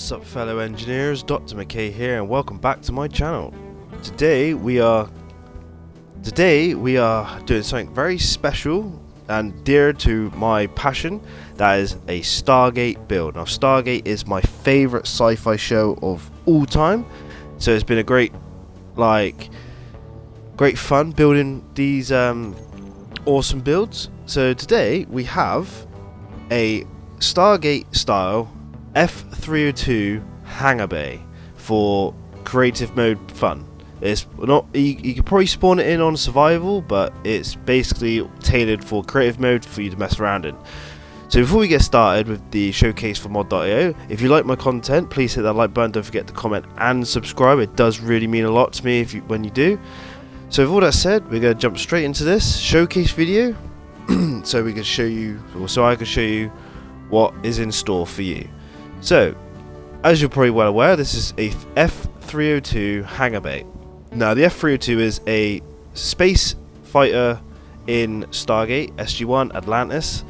What's up, fellow engineers? Dr. McKay here, and welcome back to my channel. Today we are doing something very special and dear to my passion. That is a Stargate build. Now, Stargate is my favorite sci-fi show of all time, so it's been a great fun building these awesome builds. So today we have a Stargate style F302 hangar bay for creative mode fun. It's not, you could probably spawn it in on survival, but it's basically tailored for creative mode for you to mess around in. So before we get started with the showcase for mod.io, if you like my content, please hit that like button. Don't forget to comment and subscribe. It does really mean a lot to me when you do. So with all that said, we're going to jump straight into this showcase video so we can show you, or so I can show you what is in store for you. So, as you're probably well aware, this is a F302 hangar bay. Now, the F302 is a space fighter in Stargate, SG-1, Atlantis,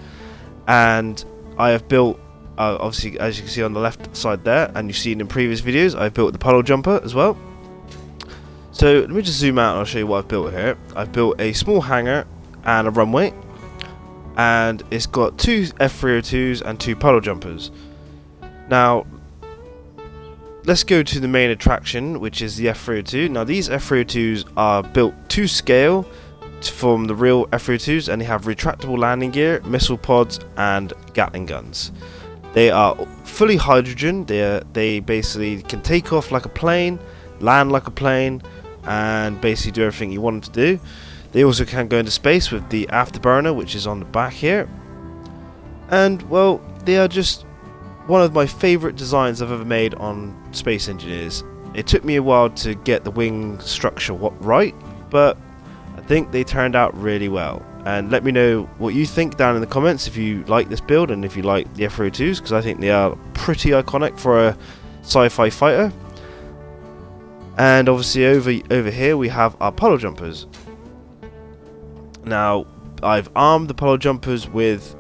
and I have built, obviously, as you can see on the left side there, and you've seen in previous videos, I've built the Puddle Jumper as well. So, let me just zoom out and I'll show you what I've built here. I've built a small hangar and a runway, and it's got two F302s and two Puddle Jumpers. Now, let's go to the main attraction, which is the F302. Now, these F302s are built to scale from the real F302s, and they have retractable landing gear, missile pods, and Gatling guns. They are fully hydrogen. They basically can take off like a plane, land like a plane, and basically do everything you want them to do. They also can go into space with the afterburner, which is on the back here. And, well, they are just one of my favourite designs I've ever made on Space Engineers. It took me a while to get the wing structure right, but I think they turned out really well. And let me know what you think down in the comments if you like this build and if you like the F302s, because I think they are pretty iconic for a sci-fi fighter. And obviously over here we have our Puddle Jumpers. Now, I've armed the Puddle Jumpers with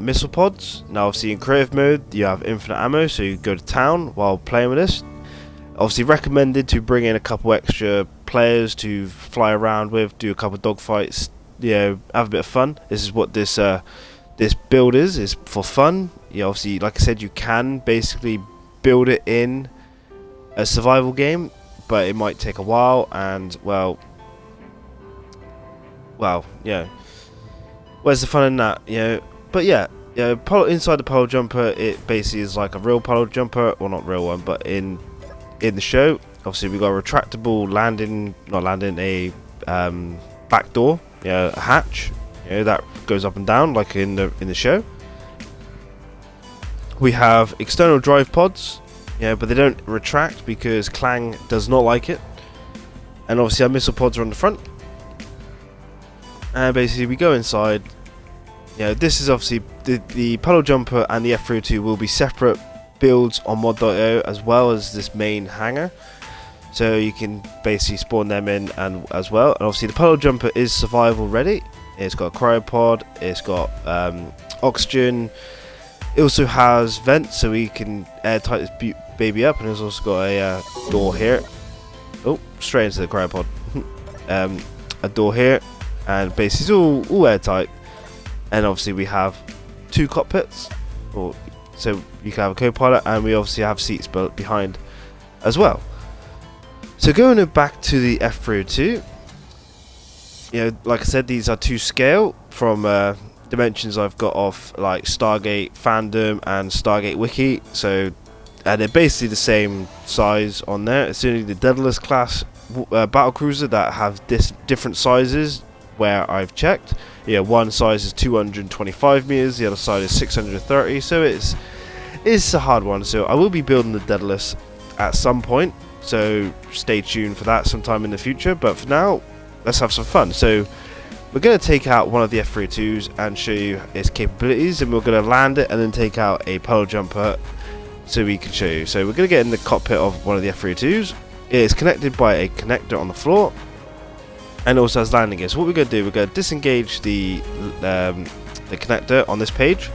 missile pods. Now, obviously in creative mode you have infinite ammo, so you go to town while playing with this. Obviously recommended to bring in a couple extra players to fly around with, do a couple dogfights, you know, have a bit of fun. This is what this build is for fun. You know, obviously, like I said, you can basically build it in a survival game, but it might take a while, and well, yeah, where's the fun in that, you know? But yeah, inside the Puddle Jumper, it basically is like a real Puddle Jumper, well, not real one, but in the show, obviously we got a retractable back door, a hatch, that goes up and down like in the show. We have external drive pods, but they don't retract because Clang does not like it. And obviously our missile pods are on the front. And basically we go inside. This is obviously the Puddle Jumper and the F302 will be separate builds on mod.io as well as this main hangar. So you can basically spawn them in and as well. And obviously the Puddle Jumper is survival ready. It's got a cryopod, it's got oxygen. It also has vents so we can airtight this baby up, and it's also got a door here. Oh, straight into the cryopod. A door here, and basically it's all airtight. And obviously we have two cockpits, so you can have a co-pilot, and we obviously have seats built behind as well. So going back to the F302, like I said, these are to scale from dimensions I've got off like Stargate fandom and Stargate wiki. So, and they're basically the same size on there. It's only the Daedalus class battlecruiser that have different sizes where I've checked. One size is 225 meters, the other side is 630, so it's a hard one. So I will be building the Daedalus at some point, so stay tuned for that sometime in the future. But for now, let's have some fun. So we're going to take out one of the F302s and show you its capabilities, and we're going to land it and then take out a Puddle Jumper so we can show you. So we're going to get in the cockpit of one of the F302s. It is connected by a connector on the floor, and also has landing gear. So what we're going to do, we're going to disengage the connector on this page,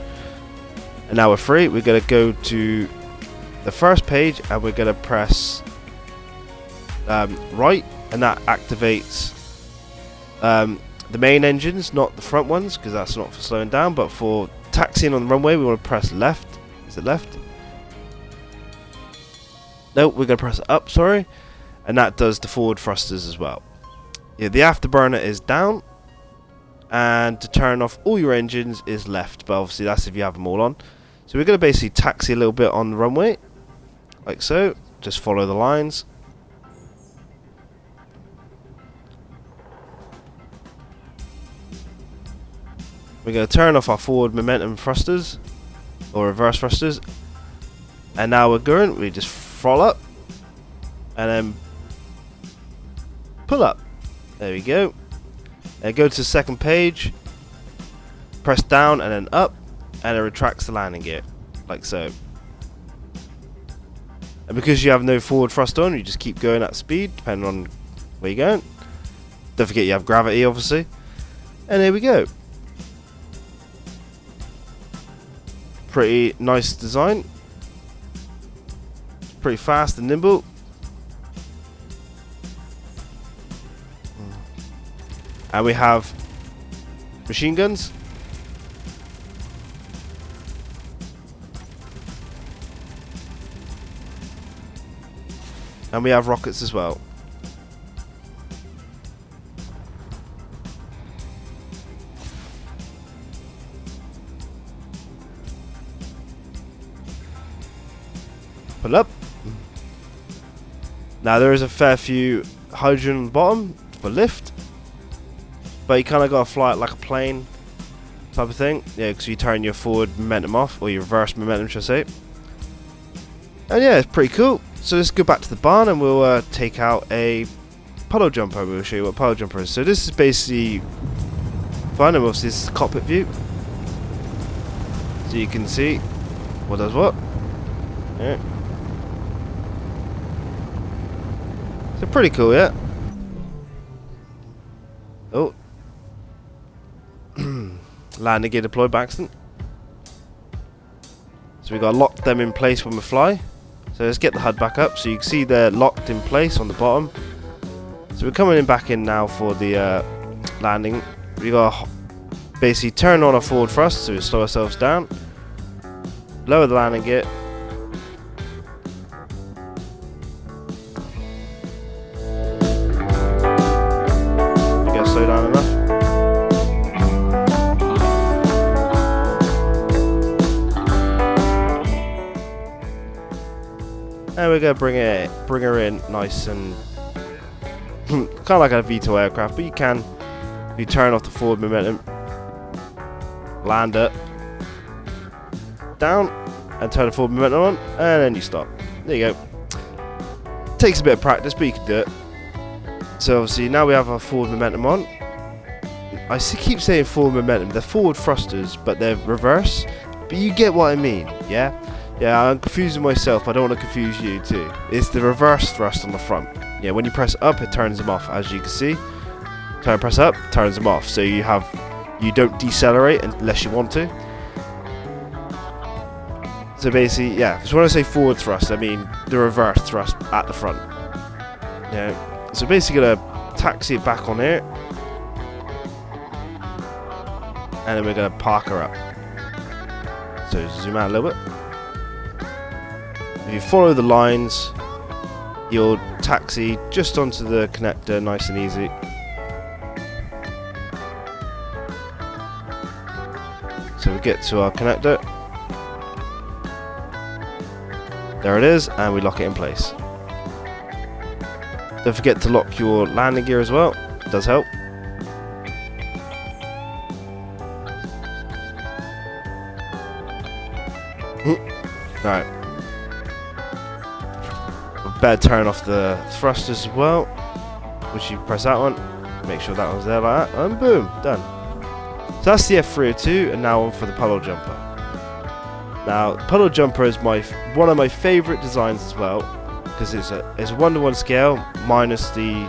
and now we're free. We're going to go to the first page, and we're going to press right, and that activates the main engines, not the front ones, because that's not for slowing down, but for taxiing on the runway we want to press left. Is it left? No, we're going to press up, sorry, and that does the forward thrusters as well. Yeah, the afterburner is down, and to turn off all your engines is left, but obviously that's if you have them all on. So we're going to basically taxi a little bit on the runway, like so. Just follow the lines. We're going to turn off our forward momentum thrusters, or reverse thrusters, and now we're going, we just throttle up, and then pull up. There we go. And go to the second page, press down and then up, and it retracts the landing gear, like so. And because you have no forward thrust on, you just keep going at speed, depending on where you're going. Don't forget you have gravity, obviously. And there we go. Pretty nice design. Pretty fast and nimble. And we have machine guns. And we have rockets as well. Pull up. Now there is a fair few hydrogen on the bottom for lift, but you kind of got to fly it like a plane type of thing. Yeah, because you turn your forward momentum off, or your reverse momentum, should I say. And yeah, it's pretty cool. So let's go back to the barn and we'll take out a puddle jumper. We'll show you what puddle jumper is. So this is basically fun, and obviously this is the cockpit view, so you can see what does what. Yeah. So pretty cool, yeah. Oh. Landing gear deployed by accident. So we got to lock them in place when we fly. So let's get the HUD back up so you can see they're locked in place on the bottom. So we're coming in back in now for the landing. We got to basically turn on our forward thrust so we slow ourselves down. Lower the landing gear. You gotta slow down enough. And we're going to bring her in nice and kind of like a VTOL aircraft, but you can, if you turn off the forward momentum, land it down and turn the forward momentum on, and then you stop. There you go. Takes a bit of practice, but you can do it. So obviously now we have our forward momentum on. I keep saying forward momentum, they're forward thrusters, but they're reverse, but you get what I mean, yeah? Yeah, I'm confusing myself, I don't want to confuse you too. It's the reverse thrust on the front. Yeah, when you press up, it turns them off, as you can see. Press up, turns them off. So you don't decelerate unless you want to. So basically, yeah, so when I say forward thrust, I mean the reverse thrust at the front. Yeah, so basically gonna taxi it back on here. And then we're gonna park her up. So zoom out a little bit. If you follow the lines, you'll taxi just onto the connector, nice and easy. So we get to our connector. There it is, and we lock it in place. Don't forget to lock your landing gear as well, it does help. Alright. Better turn off the thrusters as well, which you press that one, make sure that one's there like that, and boom, done. So that's the F302, and now on for the Puddle Jumper. Now, Puddle Jumper is one of my favourite designs as well, because it's a 1:1 scale minus the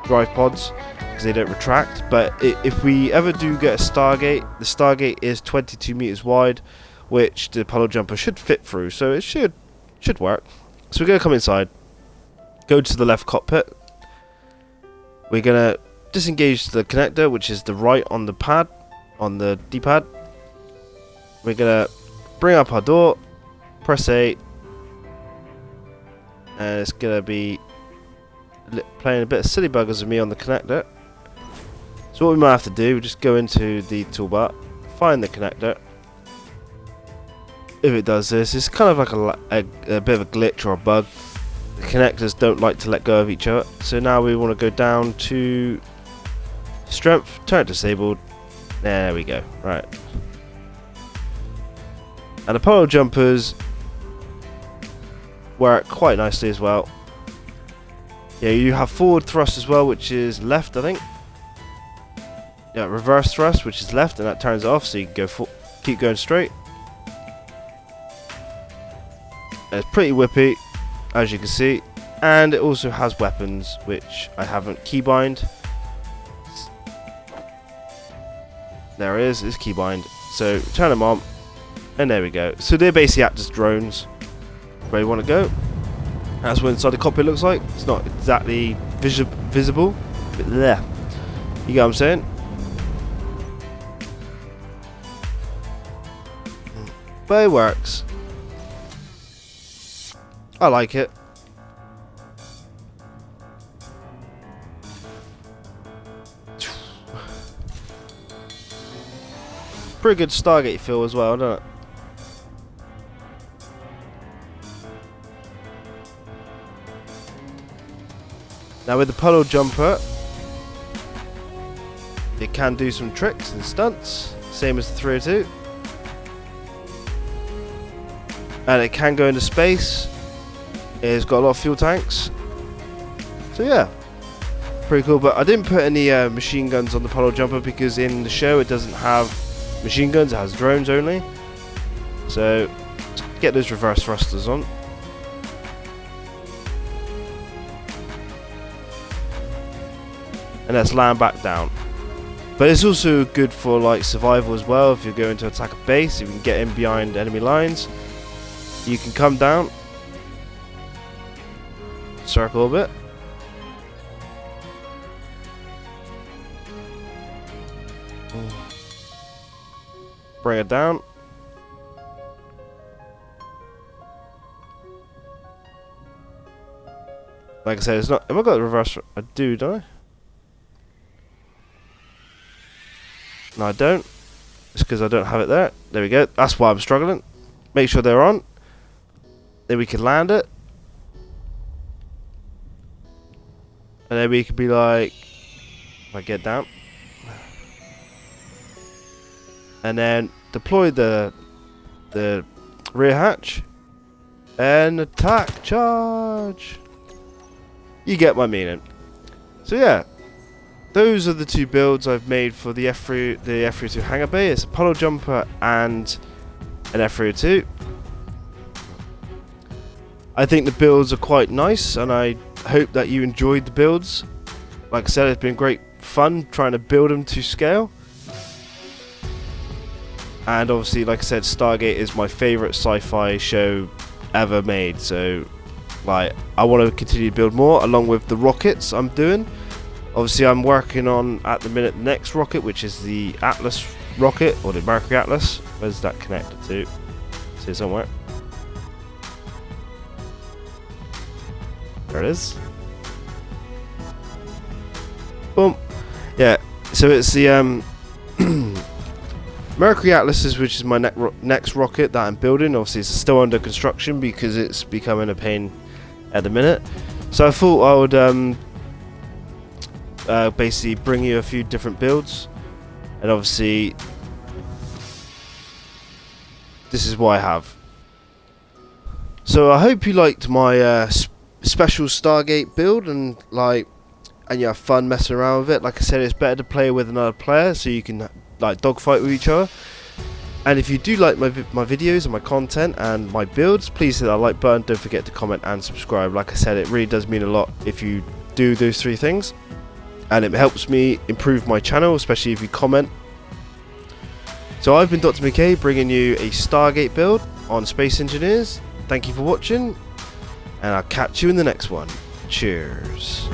drive pods, because they don't retract. But if we ever do get a Stargate, the Stargate is 22 meters wide, which the Puddle Jumper should fit through. So it should Should work. So we're going to come inside, go to the left cockpit. We're going to disengage the connector, which is the right on the pad, on the D-pad. We're going to bring up our door, press A, and it's going to be playing a bit of silly buggers with me on the connector. So what we might have to do, we just go into the toolbar, find the connector. If it does this, it's kind of like a bit of a glitch or a bug. The connectors don't like to let go of each other. So now we want to go down to strength, turn it disabled. There we go. Right. And the puddle jumpers work quite nicely as well. Yeah, you have forward thrust as well, which is left, I think. Yeah, reverse thrust, which is left, and that turns it off, so you can go keep going straight. And it's pretty whippy, as you can see, and it also has weapons, which I haven't keybind. There it is, it's keybind. So turn them on, and there we go. So they basically act as drones where you want to go. That's what inside the cockpit looks like. It's not exactly visible, but there. You get what I'm saying? But it works. I like it. Pretty good Stargate feel as well, doesn't it? Now with the Puddle Jumper, it can do some tricks and stunts, same as the 302. And it can go into space. It's got a lot of fuel tanks. So yeah, pretty cool. But I didn't put any machine guns on the Puddle Jumper because in the show it doesn't have machine guns, it has drones only. So let's get those reverse thrusters on. And let's land back down. But it's also good for like survival as well. If you're going to attack a base, if you can get in behind enemy lines, you can come down, circle a bit, bring it down. Like I said, it's not. Have I got the reverse? I do, don't I? No, I don't. It's because I don't have it there. There we go. That's why I'm struggling. Make sure they're on. Then we can land it. And then we can be like, if I get down. And then deploy the rear hatch. And attack charge. You get my meaning. So yeah. Those are the two builds I've made for the F302 hangar bay. It's a Puddle Jumper and an F302. I think the builds are quite nice, and I hope that you enjoyed the builds. Like I said, it's been great fun trying to build them to scale. And obviously, like I said, Stargate is my favourite sci-fi show ever made. So, like, I want to continue to build more, along with the rockets I'm doing. Obviously, I'm working on, at the minute, the next rocket, which is the Atlas rocket, or the Mercury Atlas. Where's that connected to? It's here somewhere. There it is. Boom. Yeah, so it's the Mercury Atlas, which is my next rocket that I'm building. Obviously, it's still under construction because it's becoming a pain at the minute. So I thought I would basically bring you a few different builds, and obviously this is what I have. So I hope you liked my special Stargate build, and you have fun messing around with it. Like I said, it's better to play with another player so you can like dogfight with each other. And if you do like my videos and my content and my builds, please hit that like button. Don't forget to comment and subscribe. Like I said, it really does mean a lot if you do those three things. And it helps me improve my channel, especially if you comment. So I've been Dr. McKay, bringing you a Stargate build on Space Engineers. thank you for watching, and I'll catch you in the next one. Cheers.